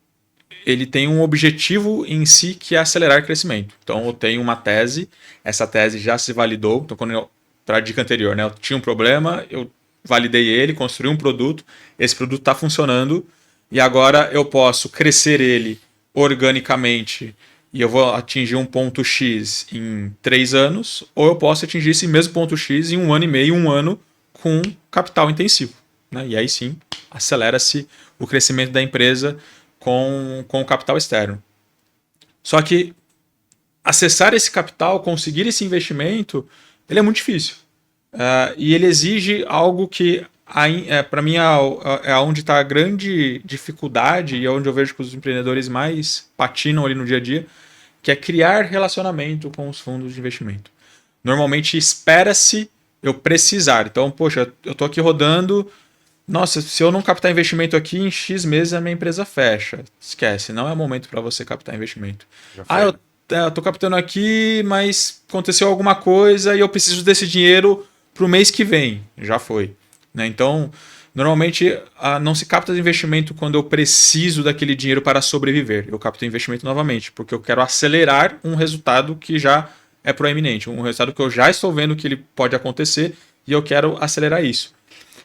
ele tem um objetivo em si, que é acelerar o crescimento. Então, eu tenho uma tese, essa tese já se validou. Então, para a dica anterior, né, eu tinha um problema, eu validei ele, construí um produto, esse produto está funcionando, e agora eu posso crescer ele organicamente e eu vou atingir um ponto X em 3 anos, ou eu posso atingir esse mesmo ponto X em 1 ano e meio, 1 ano, com capital intensivo, né? E aí sim, acelera-se o crescimento da empresa com o capital externo. Só que acessar esse capital, conseguir esse investimento, ele é muito difícil. E ele exige algo que para mim, é onde está a grande dificuldade e é onde eu vejo que os empreendedores mais patinam ali no dia a dia, que é criar relacionamento com os fundos de investimento. Normalmente espera-se eu precisar. Então, poxa, eu estou aqui rodando. Nossa, se eu não captar investimento aqui, em X meses a minha empresa fecha. Esquece, não é momento para você captar investimento. Eu tô captando aqui, mas aconteceu alguma coisa e eu preciso desse dinheiro para o mês que vem. Já foi. Né? Então, normalmente não se capta investimento quando eu preciso daquele dinheiro para sobreviver. Eu capto investimento novamente, porque eu quero acelerar um resultado que já é proeminente, um resultado que eu já estou vendo que ele pode acontecer e eu quero acelerar isso.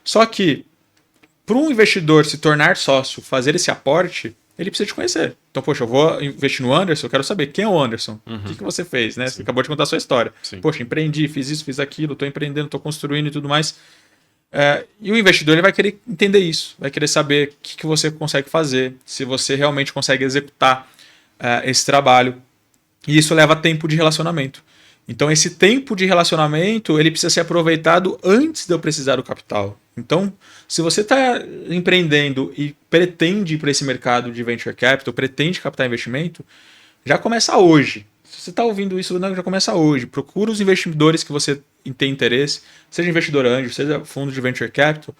Só que, para um investidor se tornar sócio, fazer esse aporte, ele precisa te conhecer. Então, poxa, eu vou investir no Anderson, eu quero saber quem é o Anderson, o que você fez, né? Sim. Você acabou de contar a sua história. Sim. Poxa, empreendi, fiz isso, fiz aquilo, estou empreendendo, estou construindo e tudo mais. E o investidor ele vai querer entender isso, vai querer saber o que você consegue fazer, se você realmente consegue executar esse trabalho. E isso leva tempo de relacionamento. Então, esse tempo de relacionamento ele precisa ser aproveitado antes de eu precisar do capital. Então, se você está empreendendo e pretende ir para esse mercado de venture capital, pretende captar investimento, já começa hoje. Se você está ouvindo isso, já começa hoje. Procura os investidores que você tem interesse, seja investidor anjo, seja fundo de venture capital,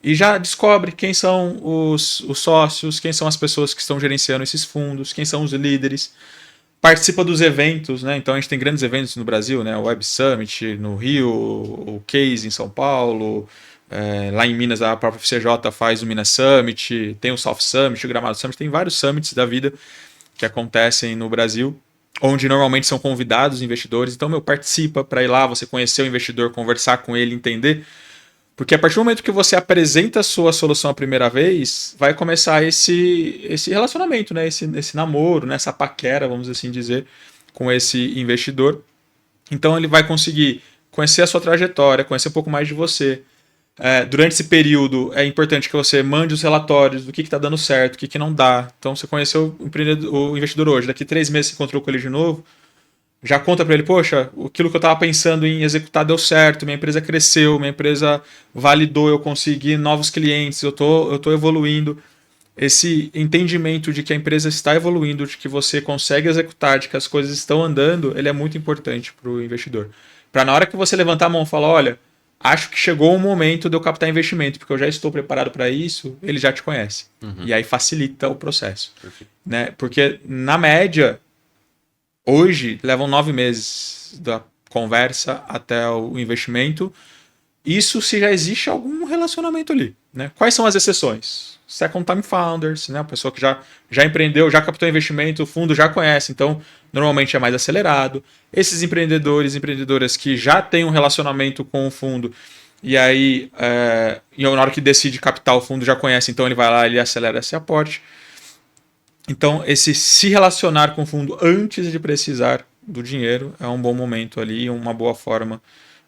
e já descobre quem são os sócios, quem são as pessoas que estão gerenciando esses fundos, quem são os líderes. Participa dos eventos, né? Então a gente tem grandes eventos no Brasil, né? O Web Summit no Rio, o Case em São Paulo, lá em Minas a própria FCJ faz o Minas Summit, tem o South Summit, o Gramado Summit, tem vários summits da vida que acontecem no Brasil, onde normalmente são convidados investidores. Então, participa para ir lá, você conhecer o investidor, conversar com ele, entender. Porque a partir do momento que você apresenta a sua solução a primeira vez, vai começar esse relacionamento, né? esse namoro, né? Essa paquera, vamos assim dizer, com esse investidor. Então ele vai conseguir conhecer a sua trajetória, conhecer um pouco mais de você. Durante esse período é importante que você mande os relatórios do que está dando certo, o que não dá. Então você conheceu o investidor hoje, daqui 3 meses você encontrou com ele de novo, já conta para ele, poxa, aquilo que eu estava pensando em executar deu certo, minha empresa cresceu, minha empresa validou, eu consegui novos clientes, eu tô evoluindo. Esse entendimento de que a empresa está evoluindo, de que você consegue executar, de que as coisas estão andando, ele é muito importante para o investidor. Para na hora que você levantar a mão e falar, olha, acho que chegou o momento de eu captar investimento, porque eu já estou preparado para isso, ele já te conhece. E aí facilita o processo. Né? Porque, na média, hoje, levam 9 meses da conversa até o investimento. Isso se já existe algum relacionamento ali. Né? Quais são as exceções? Second time founders, né? A pessoa que já empreendeu, já captou investimento, o fundo já conhece, então normalmente é mais acelerado. Esses empreendedoras que já têm um relacionamento com o fundo e aí na hora que decide captar o fundo já conhece, então ele vai lá e acelera esse aporte. Então, esse se relacionar com o fundo antes de precisar do dinheiro é um bom momento ali, uma boa forma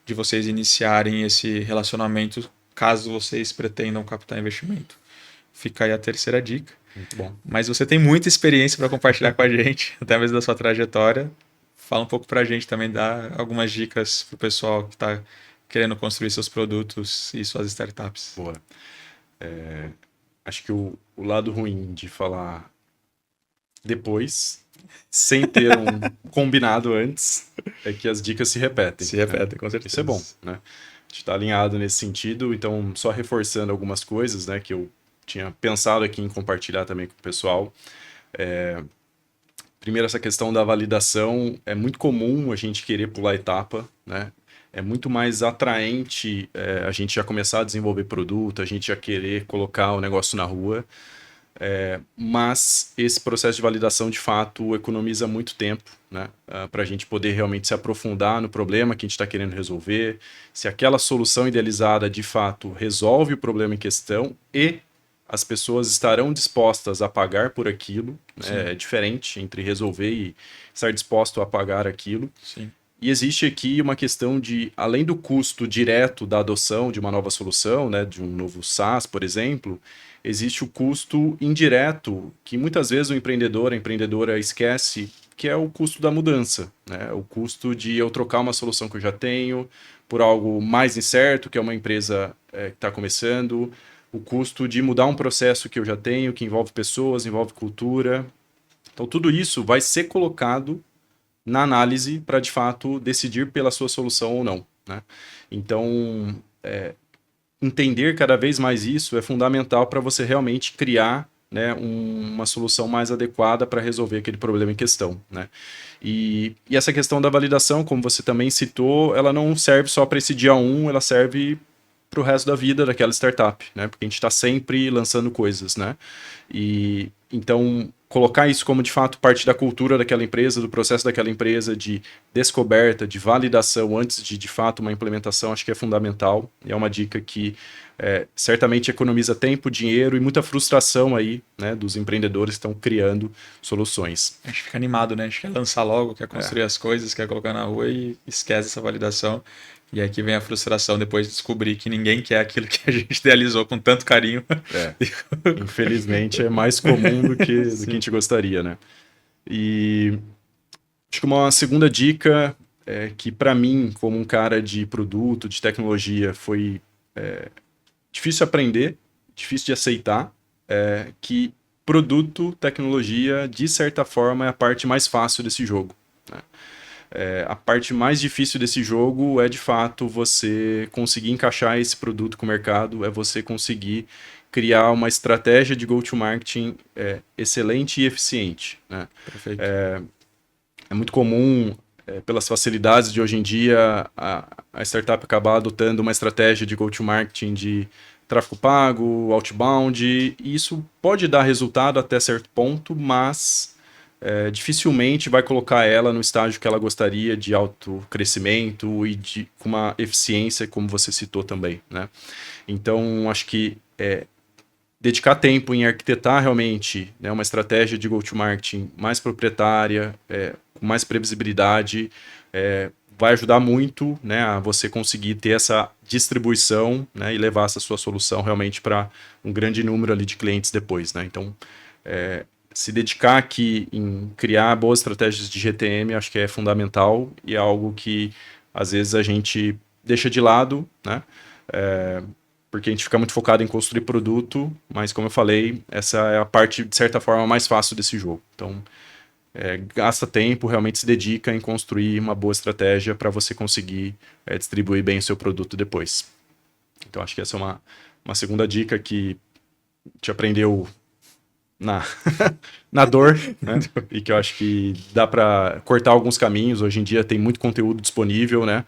de vocês iniciarem esse relacionamento, caso vocês pretendam captar investimento. Fica aí a terceira dica. Muito bom. Mas você tem muita experiência para compartilhar com a gente, até mesmo da sua trajetória. Fala um pouco para a gente também, dá algumas dicas para o pessoal que está querendo construir seus produtos e suas startups. Boa. Acho que o lado ruim de falar depois, sem ter um combinado antes, é que as dicas se repetem. Se repetem, com certeza. Isso é bom, né? A gente está alinhado nesse sentido, então só reforçando algumas coisas, né, que eu tinha pensado aqui em compartilhar também com o pessoal. Primeiro, essa questão da validação, é muito comum a gente querer pular etapa, né? É muito mais atraente a gente já começar a desenvolver produto, a gente já querer colocar o negócio na rua. Mas esse processo de validação, de fato, economiza muito tempo, né? Para a gente poder realmente se aprofundar no problema que a gente está querendo resolver, se aquela solução idealizada, de fato, resolve o problema em questão e as pessoas estarão dispostas a pagar por aquilo. Né? É diferente entre resolver e estar disposto a pagar aquilo. Sim. E existe aqui uma questão de, além do custo direto da adoção de uma nova solução, né, de um novo SaaS, por exemplo, existe o custo indireto, que muitas vezes o empreendedor, a empreendedora esquece que é o custo da mudança, né? O custo de eu trocar uma solução que eu já tenho por algo mais incerto, que é uma empresa que está começando, o custo de mudar um processo que eu já tenho, que envolve pessoas, envolve cultura. Então, tudo isso vai ser colocado na análise para, de fato, decidir pela sua solução ou não, né? Então, entender cada vez mais isso é fundamental para você realmente criar, né, uma solução mais adequada para resolver aquele problema em questão, né? E essa questão da validação, como você também citou, ela não serve só para esse dia 1, ela serve para o resto da vida daquela startup, né? Porque a gente está sempre lançando coisas, né? E então colocar isso como de fato parte da cultura daquela empresa, do processo daquela empresa, de descoberta, de validação antes de fato uma implementação, acho que é fundamental. E é uma dica que certamente economiza tempo, dinheiro e muita frustração aí, né, dos empreendedores que estão criando soluções. A gente fica animado, né? A gente quer lançar logo, quer construir as coisas, quer colocar na rua e esquece essa validação. E aqui vem a frustração depois de descobrir que ninguém quer aquilo que a gente idealizou com tanto carinho. Infelizmente é mais comum do que a gente gostaria, né? E acho que uma segunda dica que para mim, como um cara de produto, de tecnologia, foi difícil aprender, difícil de aceitar, que produto, tecnologia, de certa forma, é a parte mais fácil desse jogo, né? A parte mais difícil desse jogo é, de fato, você conseguir encaixar esse produto com o mercado, é você conseguir criar uma estratégia de go-to-marketing excelente e eficiente, né? Perfeito. É muito comum, pelas facilidades de hoje em dia, a startup acabar adotando uma estratégia de go-to-marketing de tráfego pago, outbound, e isso pode dar resultado até certo ponto, mas dificilmente vai colocar ela no estágio que ela gostaria de alto crescimento e com uma eficiência, como você citou também, né? Então, acho que dedicar tempo em arquitetar realmente, né, uma estratégia de go-to-marketing mais proprietária, com mais previsibilidade, vai ajudar muito, né, a você conseguir ter essa distribuição, né, e levar essa sua solução realmente para um grande número ali de clientes depois, né? Então, se dedicar aqui em criar boas estratégias de GTM, acho que é fundamental e é algo que às vezes a gente deixa de lado, né? Porque a gente fica muito focado em construir produto, mas como eu falei, essa é a parte, de certa forma, mais fácil desse jogo. Então, gasta tempo, realmente se dedica em construir uma boa estratégia para você conseguir distribuir bem o seu produto depois. Então, acho que essa é uma segunda dica que te aprendeu na dor, né? E que eu acho que dá para cortar alguns caminhos. Hoje em dia tem muito conteúdo disponível, né?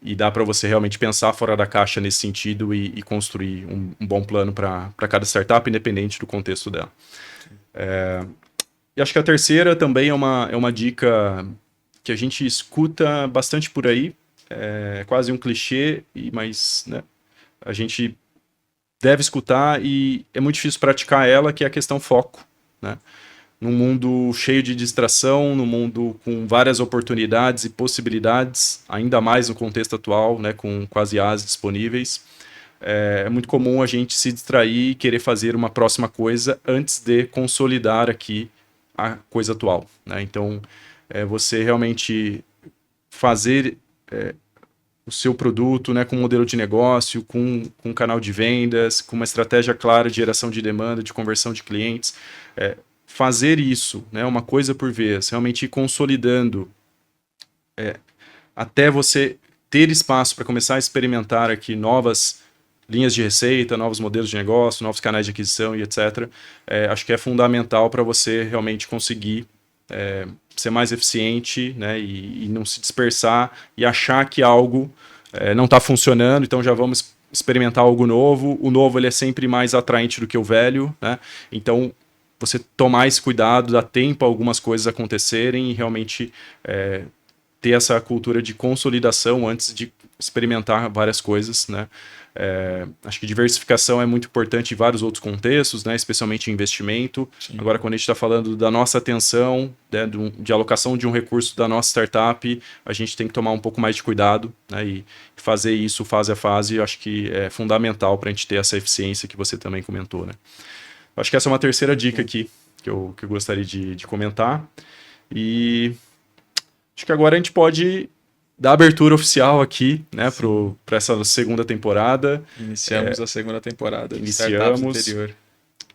E dá para você realmente pensar fora da caixa nesse sentido e construir um bom plano para cada startup, independente do contexto dela. E acho que a terceira também é uma dica que a gente escuta bastante por aí, quase um clichê, mas, né, a gente deve escutar e é muito difícil praticar ela, que é a questão foco, né? Num mundo cheio de distração, num mundo com várias oportunidades e possibilidades, ainda mais no contexto atual, né, com quase IAs disponíveis, é muito comum a gente se distrair e querer fazer uma próxima coisa antes de consolidar aqui a coisa atual, né? Então, você realmente fazer o seu produto, né, com um modelo de negócio, com um canal de vendas, com uma estratégia clara de geração de demanda, de conversão de clientes, fazer isso, né, uma coisa por vez, realmente ir consolidando até você ter espaço para começar a experimentar aqui novas linhas de receita, novos modelos de negócio, novos canais de aquisição e etc. Acho que é fundamental para você realmente conseguir ser mais eficiente, né, e não se dispersar e achar que algo não está funcionando, então já vamos experimentar algo novo. O novo ele é sempre mais atraente do que o velho, né? Então você tomar esse cuidado, dar tempo a algumas coisas acontecerem e realmente ter essa cultura de consolidação antes de experimentar várias coisas, né? Acho que diversificação é muito importante em vários outros contextos, né? Especialmente em investimento. Sim. Agora, quando a gente está falando da nossa atenção, né, de alocação de um recurso da nossa startup, a gente tem que tomar um pouco mais de cuidado, né? E fazer isso fase a fase, eu acho que é fundamental para a gente ter essa eficiência que você também comentou, né? Acho que essa é uma terceira dica aqui que eu gostaria de comentar. E acho que agora a gente pode dar abertura oficial aqui, né, para essa segunda temporada. Iniciamos a segunda temporada de Iniciamos. Startups Interior.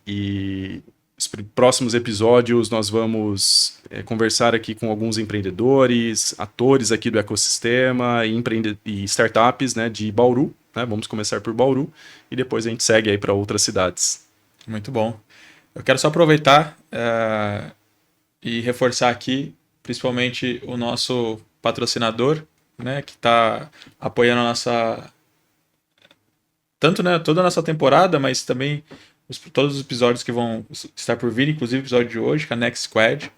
E os próximos episódios nós vamos conversar aqui com alguns empreendedores, atores aqui do ecossistema e startups, né, de Bauru. Né? Vamos começar por Bauru e depois a gente segue aí para outras cidades. Muito bom. Eu quero só aproveitar e reforçar aqui, principalmente o nosso patrocinador, né, que está apoiando a nossa... Tanto, né, toda a nossa temporada, mas também todos os episódios que vão estar por vir, inclusive o episódio de hoje, que é a Next Squad.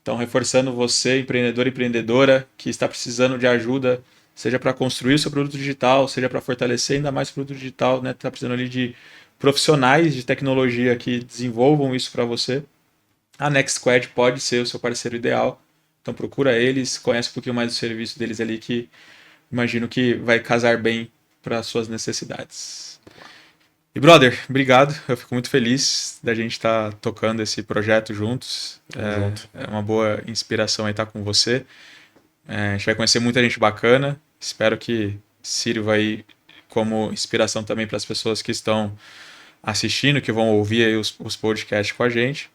Então, reforçando você, empreendedor e empreendedora, que está precisando de ajuda, seja para construir o seu produto digital, seja para fortalecer ainda mais o produto digital, né? Está precisando ali de profissionais de tecnologia que desenvolvam isso para você. A Next Squad pode ser o seu parceiro ideal. Então, procura eles, conhece um pouquinho mais do serviço deles ali, que imagino que vai casar bem para as suas necessidades. E, brother, obrigado. Eu fico muito feliz da gente estar tocando esse projeto juntos. É uma boa inspiração aí estar com você. A gente vai conhecer muita gente bacana. Espero que sirva aí como inspiração também para as pessoas que estão assistindo, que vão ouvir aí os podcasts com a gente.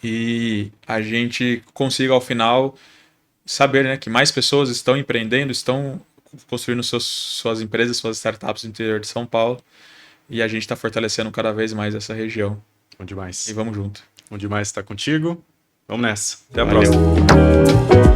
E a gente consiga, ao final, saber, né, que mais pessoas estão empreendendo, estão construindo suas empresas, suas startups no interior de São Paulo. E a gente está fortalecendo cada vez mais essa região. Bom demais. E vamos junto. Bom demais estar contigo. Vamos nessa. Até a Valeu. próxima.